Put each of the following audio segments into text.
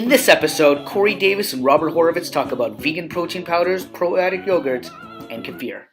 In this episode, Corey Davis and Robert Horovitz talk about vegan protein powders, probiotic yogurts, and kefir.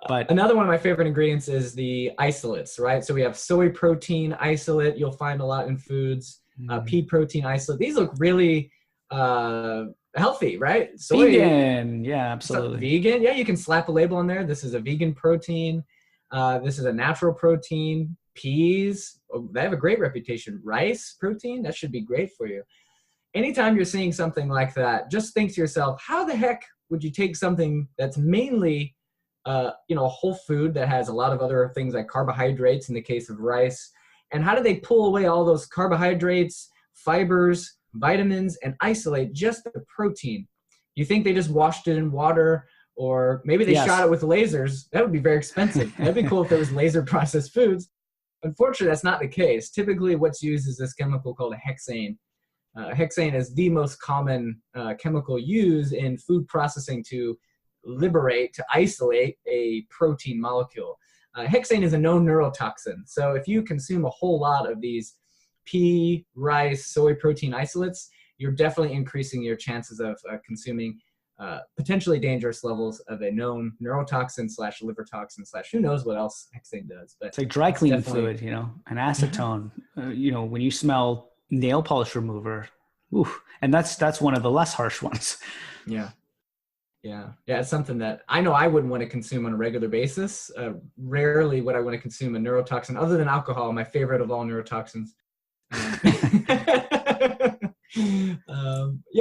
But another one of my favorite ingredients is the isolates, right? So we have soy protein isolate. You'll find a lot in foods. Pea protein isolate. These look really healthy, right? Soy, vegan, yeah, absolutely. Vegan, yeah. You can slap a label on there. This is a vegan protein. This is a natural protein. Peas, they have a great reputation. Rice protein, that should be great for you. Anytime you're seeing something like that, just think to yourself, how the heck would you take something that's mainly a whole food that has a lot of other things like carbohydrates in the case of rice, and how do they pull away all those carbohydrates, fibers, vitamins, and isolate just the protein? You think they just washed it in water, or maybe they shot it with lasers? That would be very expensive. That'd be cool if there was laser processed foods. Unfortunately, that's not the case. Typically, what's used is this chemical called a hexane. Hexane is the most common chemical used in food processing to isolate a protein molecule. Hexane is a known neurotoxin. So if you consume a whole lot of these pea, rice, soy protein isolates, you're definitely increasing your chances of consuming potentially dangerous levels of a known neurotoxin / liver toxin / who knows what else hexane does. But it's like dry cleaning fluid, an acetone. When you smell nail polish remover, and that's one of the less harsh ones. Yeah. It's something that I know I wouldn't want to consume on a regular basis. Rarely would I want to consume a neurotoxin other than alcohol, my favorite of all neurotoxins.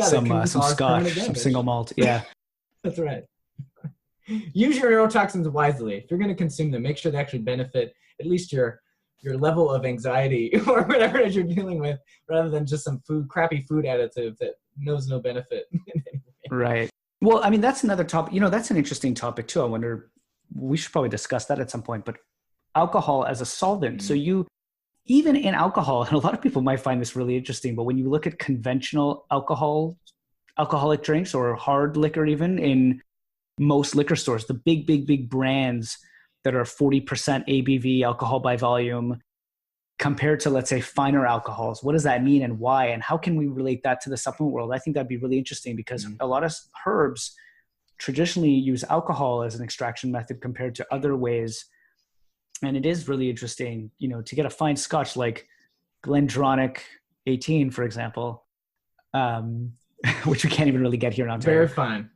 Some scotch, some single malt. Yeah, that's right. Use your neurotoxins wisely. If you're going to consume them, make sure they actually benefit at least your level of anxiety or whatever it is you're dealing with, rather than just some crappy food additive that knows no benefit. Right. Well, I mean, that's another topic. That's an interesting topic too. I wonder, we should probably discuss that at some point. But alcohol as a solvent. So even in alcohol, and a lot of people might find this really interesting, but when you look at conventional alcoholic drinks or hard liquor, even in most liquor stores, the big brands that are 40% ABV alcohol by volume compared to, let's say, finer alcohols, what does that mean and why? And how can we relate that to the supplement world? I think that'd be really interesting because a lot of herbs traditionally use alcohol as an extraction method compared to other ways. And it is really interesting, to get a fine scotch like Glendronach 18, for example, which we can't even really get here in Ontario. Very fine.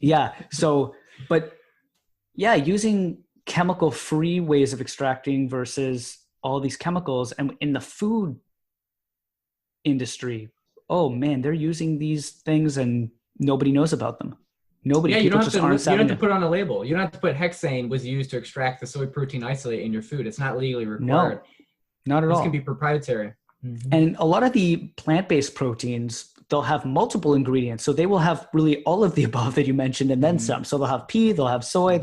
Yeah. So, but yeah, using chemical-free ways of extracting versus all these chemicals. And in the food industry, oh man, they're using these things and nobody knows about them. Nobody. Yeah, you don't have to put on a label. You don't have to put hexane was used to extract the soy protein isolate in your food. It's not legally required. No, not at all. This can be proprietary. Mm-hmm. And a lot of the plant-based proteins, they'll have multiple ingredients. So they will have really all of the above that you mentioned and then some. So they'll have pea, they'll have soy,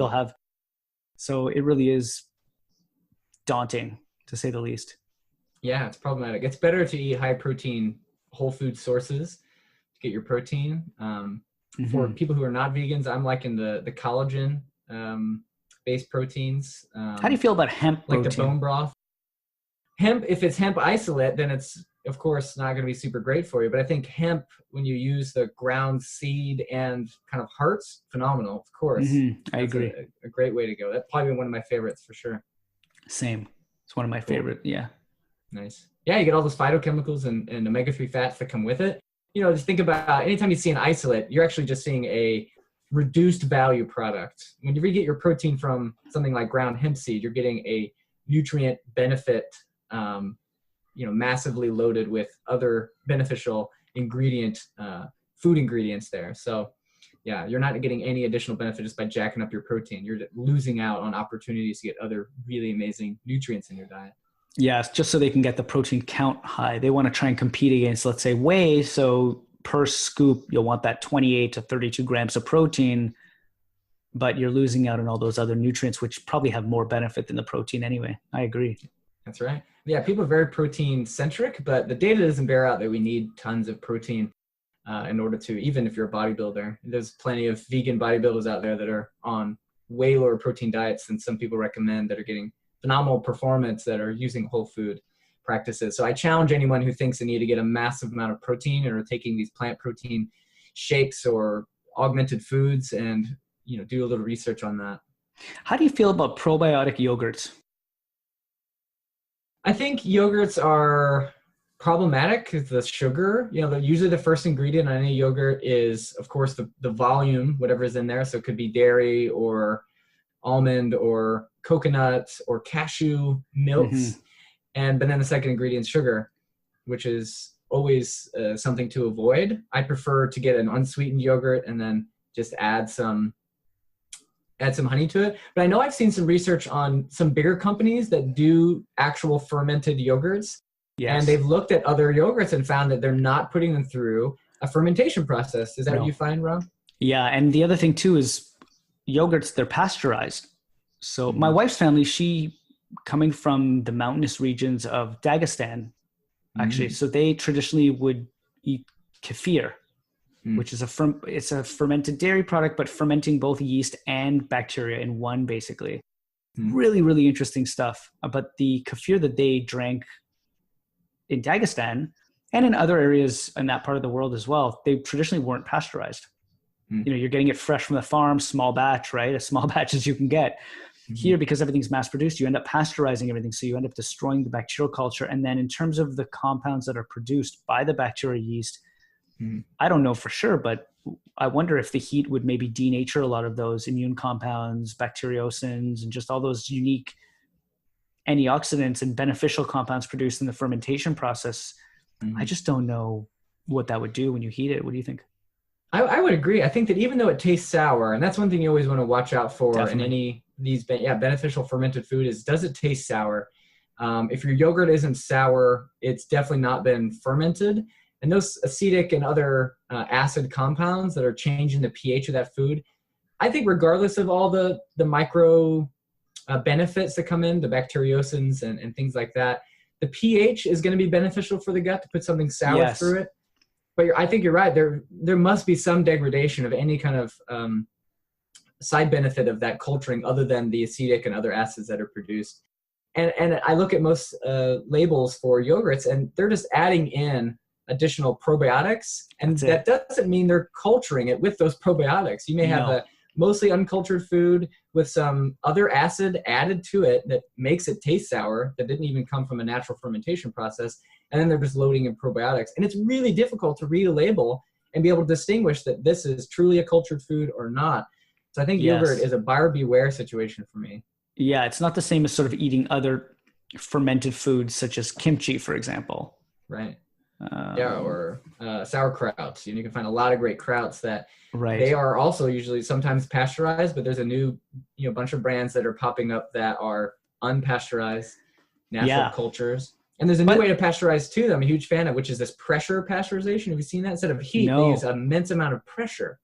so it really is daunting, to say the least. Yeah, it's problematic. It's better to eat high protein whole food sources to get your protein. For people who are not vegans, I'm liking the collagen based proteins. How do you feel about hemp protein? Like the bone broth? Hemp, if it's hemp isolate, then it's, of course, not going to be super great for you. But I think hemp, when you use the ground seed and kind of hearts, phenomenal, of course. I agree. A great way to go. That's probably one of my favorites for sure. Same. It's one of my favorite. Yeah. Nice. Yeah, you get all those phytochemicals and omega-3 fats that come with it. Just think about anytime you see an isolate, you're actually just seeing a reduced value product. Whenever you get your protein from something like ground hemp seed, you're getting a nutrient benefit, massively loaded with other beneficial food ingredients there. So yeah, you're not getting any additional benefit just by jacking up your protein. You're losing out on opportunities to get other really amazing nutrients in your diet. Yes, just so they can get the protein count high. They want to try and compete against, let's say, whey. So per scoop, you'll want that 28 to 32 grams of protein, but you're losing out on all those other nutrients, which probably have more benefit than the protein anyway. I agree. That's right. Yeah, people are very protein centric, but the data doesn't bear out that we need tons of protein in order to, even if you're a bodybuilder. There's plenty of vegan bodybuilders out there that are on way lower protein diets than some people recommend that are getting phenomenal performance that are using whole food. practices. So I challenge anyone who thinks they need to get a massive amount of protein or taking these plant protein shakes or augmented foods and, do a little research on that. How do you feel about probiotic yogurts? I think yogurts are problematic because the sugar, usually the first ingredient on any yogurt is, of course, the volume, whatever is in there. So it could be dairy or almond or coconut or cashew milks. But then the second ingredient is sugar, which is always something to avoid. I prefer to get an unsweetened yogurt and then just add some honey to it. But I know I've seen some research on some bigger companies that do actual fermented yogurts. Yes. And they've looked at other yogurts and found that they're not putting them through a fermentation process. Is that what you find, Rob? Yeah. And the other thing too is yogurts, they're pasteurized. So my wife's family, she coming from the mountainous regions of Dagestan, actually. So they traditionally would eat kefir, which is it's a fermented dairy product, but fermenting both yeast and bacteria in one, basically. Really, really interesting stuff. But the kefir that they drank in Dagestan and in other areas in that part of the world as well, they traditionally weren't pasteurized. You're getting it fresh from the farm, small batch, right? As small batch as you can get. Here, because everything's mass produced, you end up pasteurizing everything. So you end up destroying the bacterial culture. And then in terms of the compounds that are produced by the bacteria yeast, I don't know for sure, but I wonder if the heat would maybe denature a lot of those immune compounds, bacteriocins, and just all those unique antioxidants and beneficial compounds produced in the fermentation process. I just don't know what that would do when you heat it. What do you think? I would agree. I think that even though it tastes sour, and that's one thing you always want to watch out for Definitely. in any these beneficial fermented food is, does it taste sour? If your yogurt isn't sour, it's definitely not been fermented. And those acetic and other acid compounds that are changing the pH of that food, I think regardless of all the micro benefits that come in, the bacteriocins and things like that, the pH is going to be beneficial for the gut to put something sour through it. But I think you're right. There must be some degradation of any kind of side benefit of that culturing other than the acetic and other acids that are produced. And I look at most labels for yogurts, and they're just adding in additional probiotics. And that doesn't mean they're culturing it with those probiotics. You may have a mostly uncultured food with some other acid added to it that makes it taste sour that didn't even come from a natural fermentation process. And then they're just loading in probiotics. And it's really difficult to read a label and be able to distinguish that this is truly a cultured food or not. So I think yogurt is a buyer beware situation for me. Yeah, it's not the same as sort of eating other fermented foods such as kimchi, for example. Right. Or sauerkrauts. You can find a lot of great krauts that they are also usually sometimes pasteurized, but there's a new bunch of brands that are popping up that are unpasteurized, natural cultures. And there's a new way to pasteurize too that I'm a huge fan of, which is this pressure pasteurization. Have you seen that? Instead of heat, they use an immense amount of pressure.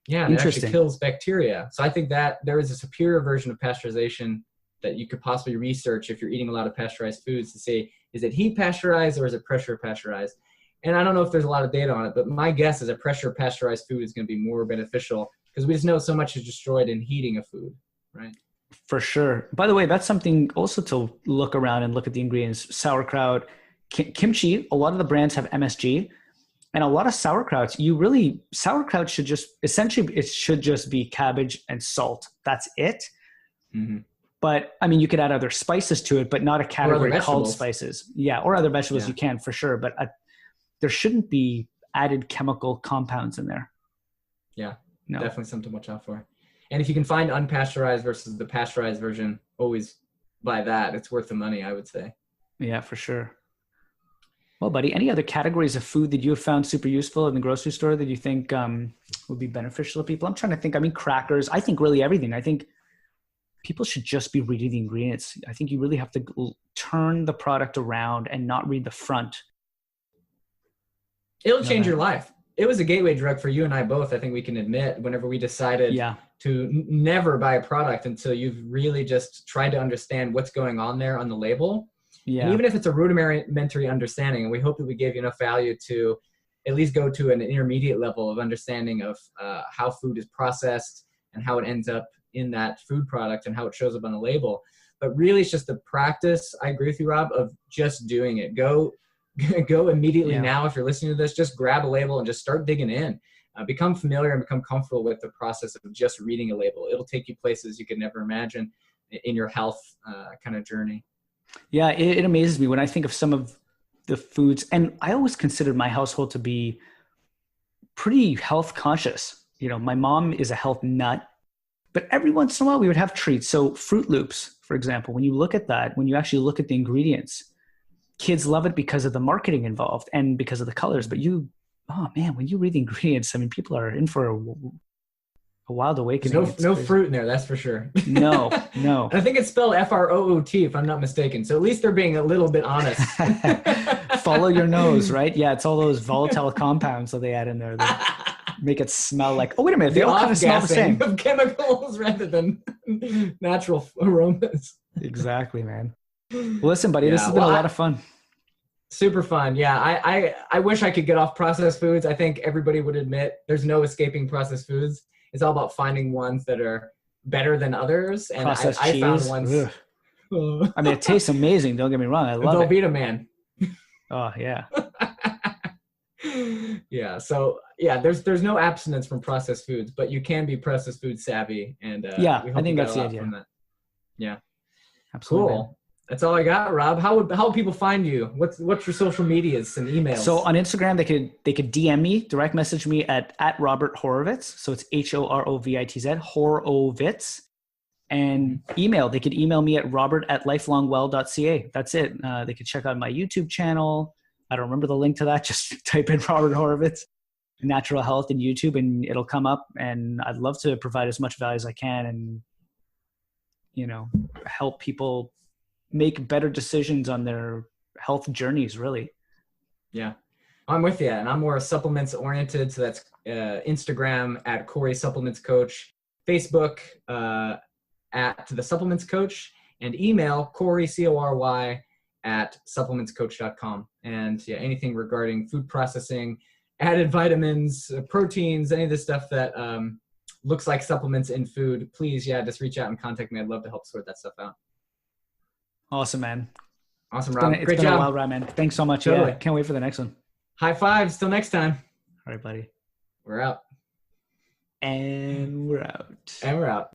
Yeah, and it actually kills bacteria. So I think that there is a superior version of pasteurization that you could possibly research if you're eating a lot of pasteurized foods to say, is it heat pasteurized or is it pressure pasteurized? And I don't know if there's a lot of data on it, but my guess is a pressure pasteurized food is going to be more beneficial because we just know so much is destroyed in heating a food, right? For sure. By the way, that's something also to look around and look at the ingredients. Sauerkraut, kimchi, a lot of the brands have MSG. And a lot of sauerkrauts, sauerkraut should just, essentially, it should just be cabbage and salt. That's it. But I mean, you could add other spices to it, but not a category called spices. Yeah, or other vegetables you can for sure. But there shouldn't be added chemical compounds in there. Yeah, definitely something to watch out for. And if you can find unpasteurized versus the pasteurized version, always buy that. It's worth the money, I would say. Yeah, for sure. Well, buddy, any other categories of food that you have found super useful in the grocery store that you think would be beneficial to people? I'm trying to think. I mean, crackers. I think really everything. I think people should just be reading the ingredients. I think you really have to turn the product around and not read the front. It'll change your life. It was a gateway drug for you and I both. I think we can admit whenever we decided to never buy a product until you've really just tried to understand what's going on there on the label. Yeah. And even if it's a rudimentary understanding, and we hope that we gave you enough value to at least go to an intermediate level of understanding of how food is processed and how it ends up in that food product and how it shows up on the label. But really, it's just the practice. I agree with you, Rob, of just doing it. Go immediately now. If you're listening to this, just grab a label and just start digging in. Become familiar and become comfortable with the process of just reading a label. It'll take you places you could never imagine in your health kind of journey. Yeah, it amazes me when I think of some of the foods, and I always considered my household to be pretty health conscious. You know, my mom is a health nut, but every once in a while we would have treats. So Fruit Loops, for example, when you look at that, when you actually look at the ingredients, kids love it because of the marketing involved and because of the colors. But oh man, when you read the ingredients, I mean, people are in for a wild awakening. No fruit in there, that's for sure. No. I think it's spelled Fruit, if I'm not mistaken. So at least they're being a little bit honest. Follow your nose, right? Yeah, it's all those volatile compounds that they add in there that make it smell like, oh, wait a minute, they all kind of smell the same. Of chemicals rather than natural aromas. Exactly, man. Well, listen, buddy, this has been a lot of fun. Super fun. Yeah, I wish I could get off processed foods. I think everybody would admit there's no escaping processed foods. It's all about finding ones that are better than others. And I found ones. I mean, it tastes amazing. Don't get me wrong. I love it. Velveeta, man. Oh, yeah. Yeah. So yeah, there's no abstinence from processed foods, but you can be processed food savvy. And I think that's the idea. Yeah. Absolutely. Cool. That's all I got, Rob. How would people find you? What's your social medias and emails? So on Instagram, they could DM me, direct message me at Robert Horovitz. So it's Horovitz, Horovitz. And email, they could email me at robert@lifelongwell.ca. That's it. They could check out my YouTube channel. I don't remember the link to that. Just type in Robert Horovitz, natural health in YouTube, and it'll come up. And I'd love to provide as much value as I can and, help people make better decisions on their health journeys, really. Yeah, I'm with you. And I'm more supplements oriented. So that's Instagram at Cory Supplements Coach, Facebook at The Supplements Coach, and email Cory, Cory, at supplementscoach.com. And anything regarding food processing, added vitamins, proteins, any of the stuff that looks like supplements in food, please, just reach out and contact me. I'd love to help sort that stuff out. Awesome, man. Awesome, Rob. It's been a wild ride, man. Thanks so much. Totally. Yeah, can't wait for the next one. High fives. Till next time. All right, buddy. We're out. And we're out. And we're out.